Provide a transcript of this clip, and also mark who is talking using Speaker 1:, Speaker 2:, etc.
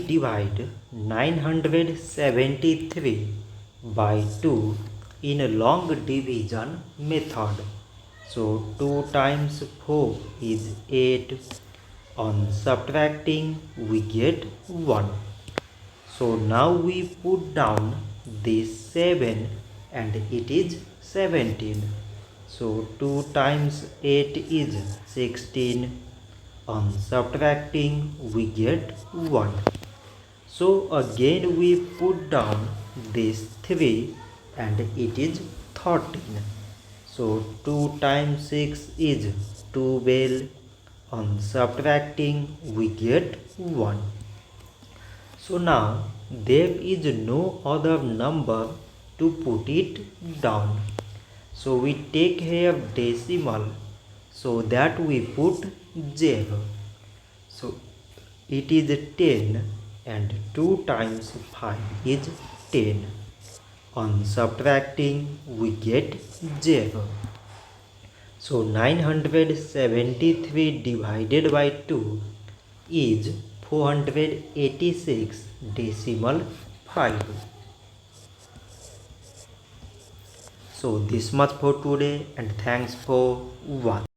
Speaker 1: divide 973 by 2 in a long division method. So 2 times 4 is 8. On subtracting we get 1. So now we put down this 7 and it is 17. So 2 times 8 is 16. On subtracting we get 1. So again we put down this 3 and it is 13. So 2 times 6 is 12. On subtracting we get 1. So now there is no other number to put it down. So we take here decimal so that we put 0. So it is 10 and 2 times 5 is 10. On subtracting we get 0. So 973 divided by 2 is 486 decimal 5. So this much for today and thanks for watching.